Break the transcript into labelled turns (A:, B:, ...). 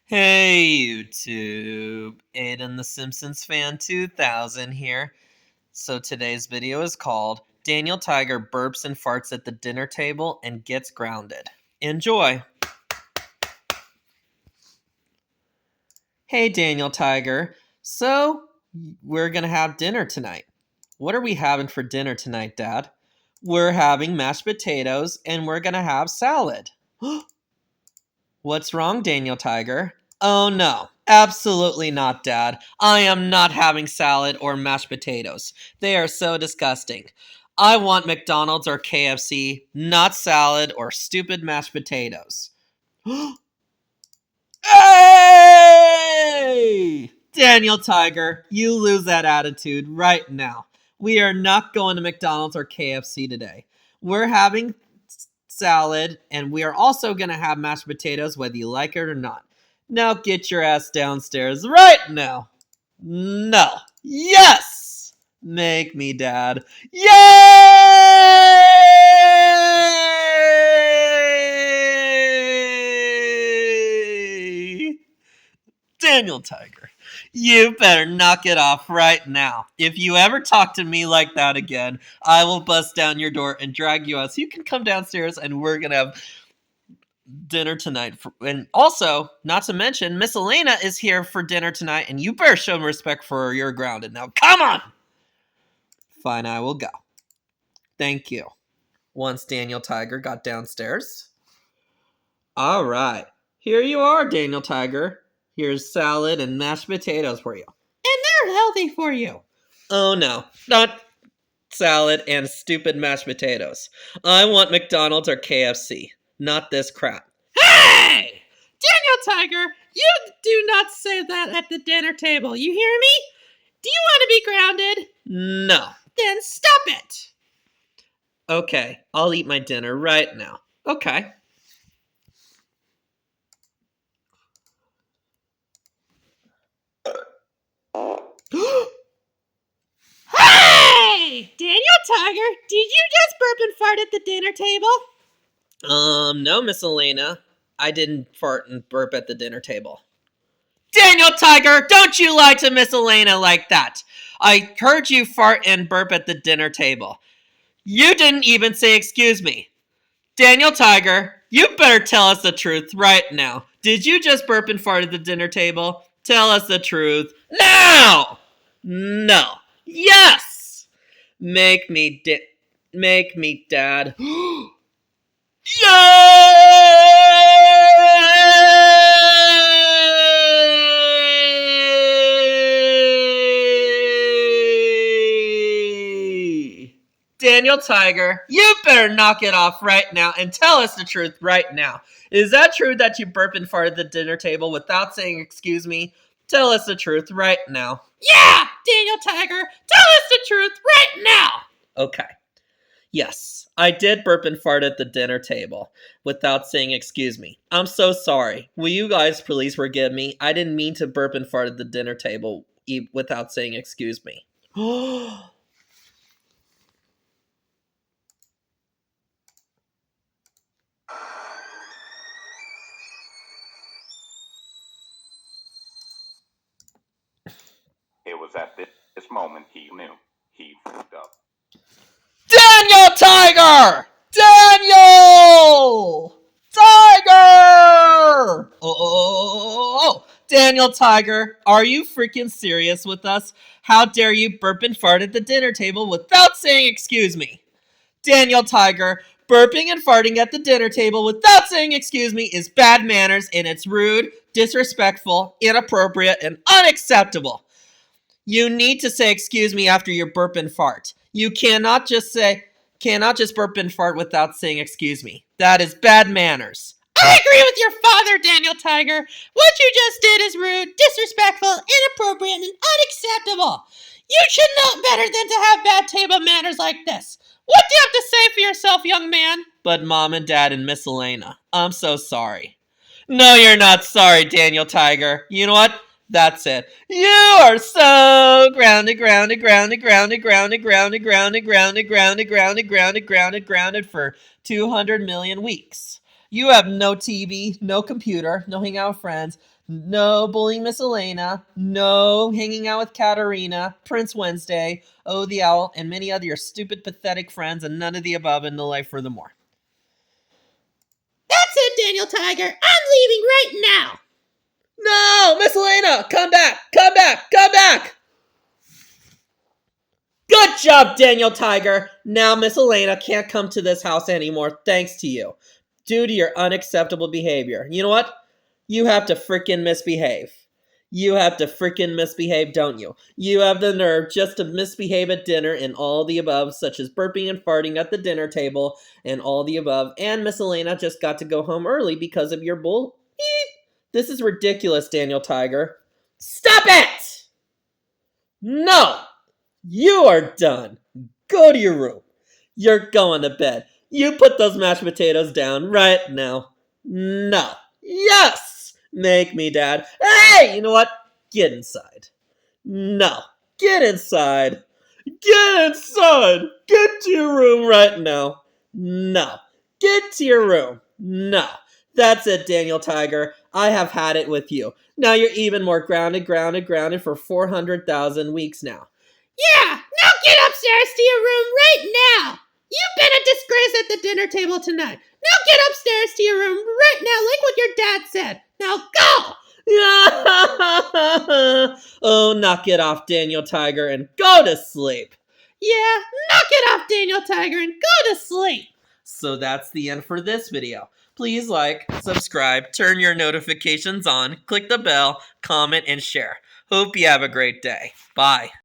A: Hey YouTube, Aiden the Simpsons fan 2000 here. So today's video is called Daniel Tiger burps and farts at the dinner table and gets grounded. Enjoy! Hey Daniel Tiger, so we're gonna have dinner tonight. What are we having for dinner tonight, Dad? We're having mashed potatoes and we're gonna have salad. What's wrong, Daniel Tiger? Oh no, absolutely not, Dad. I am not having salad or mashed potatoes. They are so disgusting. I want McDonald's or KFC, not salad or stupid mashed potatoes. Hey! Daniel Tiger, you lose that attitude right now. We are not going to McDonald's or KFC today. We're having salad, and we are also going to have mashed potatoes whether you like it or not. Now get your ass downstairs right now. No. Yes! Make me, Dad. Yay! Daniel Tiger, you better knock it off right now. If you ever talk to me like that again, I will bust down your door and drag you out so you can come downstairs and we're going to have dinner tonight. And also, not to mention, Miss Elena is here for dinner tonight, and you better show respect for her. You're grounded. Now, come on! Fine, I will go. Thank you. Once Daniel Tiger got downstairs. All right. Here you are, Daniel Tiger. Here's salad and mashed potatoes for you. And they're healthy for you. Oh no, not salad and stupid mashed potatoes. I want McDonald's or KFC, not this crap. Hey! Daniel Tiger, you do not say that at the dinner table. You hear me? Do you want to be grounded? No. Then stop it. Okay, I'll eat my dinner right now. Okay. Hey! Daniel Tiger, did you just burp and fart at the dinner table? No, Miss Elena. I didn't fart and burp at the dinner table. Daniel Tiger, don't you lie to Miss Elena like that. I heard you fart and burp at the dinner table. You didn't even say excuse me. Daniel Tiger, you better tell us the truth right now. Did you just burp and fart at the dinner table? Tell us the truth now! No. Yes! Make me, Dad. Yay! Daniel Tiger, you better knock it off right now and tell us the truth right now. Is that true that you burp and fart at the dinner table without saying excuse me? Tell us the truth right now. Yeah, Daniel Tiger, tell us the truth right now. Okay. Yes, I did burp and fart at the dinner table without saying excuse me. I'm so sorry. Will you guys please forgive me? I didn't mean to burp and fart at the dinner table without saying excuse me.
B: It was at this moment he knew he fucked up.
A: Daniel Tiger! Daniel! Tiger! Oh, Daniel Tiger, are you freaking serious with us? How dare you burp and fart at the dinner table without saying excuse me? Daniel Tiger, burping and farting at the dinner table without saying excuse me is bad manners, and it's rude, disrespectful, inappropriate, and unacceptable. You need to say excuse me after your burp and fart. You cannot just burp and fart without saying excuse me. That is bad manners. I agree with your father, Daniel Tiger. What you just did is rude, disrespectful, inappropriate, and unacceptable. You should know better than to have bad table manners like this. What do you have to say for yourself, young man? But Mom and Dad and Miss Elena, I'm so sorry. No, you're not sorry, Daniel Tiger. You know what? That's it. You are so grounded for 200 million weeks. You have no TV, no computer, no hanging out with friends, no bullying Miss Elena, no hanging out with Katerina, Prince Wednesday, Oh the Owl, and many other your stupid, pathetic friends, and none of the above in the life furthermore.
C: That's it, Daniel Tiger. I'm leaving right now.
A: No, Miss Elena, come back, come back, come back! Good job, Daniel Tiger. Now Miss Elena can't come to this house anymore thanks to you, due to your unacceptable behavior. You know what? You have to frickin' misbehave. You have to frickin' misbehave, don't you? You have the nerve just to misbehave at dinner and all the above, such as burping and farting at the dinner table and all the above. And Miss Elena just got to go home early because of your bull. This is ridiculous, Daniel Tiger. Stop it! No! You are done. Go to your room. You're going to bed. You put those mashed potatoes down right now. No. Yes! Make me, Dad. Hey! You know what? Get inside. No. Get inside. Get inside. Get to your room right now. No. Get to your room. No. That's it, Daniel Tiger. I have had it with you. Now you're even more grounded for 400,000 weeks now.
C: Yeah, now get upstairs to your room right now. You've been a disgrace at the dinner table tonight. Now get upstairs to your room right now, like what your dad said. Now go!
A: Oh, knock it off, Daniel Tiger, and go to sleep.
C: Yeah, knock it off, Daniel Tiger, and go to sleep.
A: So that's the end for this video. Please like, subscribe, turn your notifications on, click the bell, comment, and share. Hope you have a great day. Bye.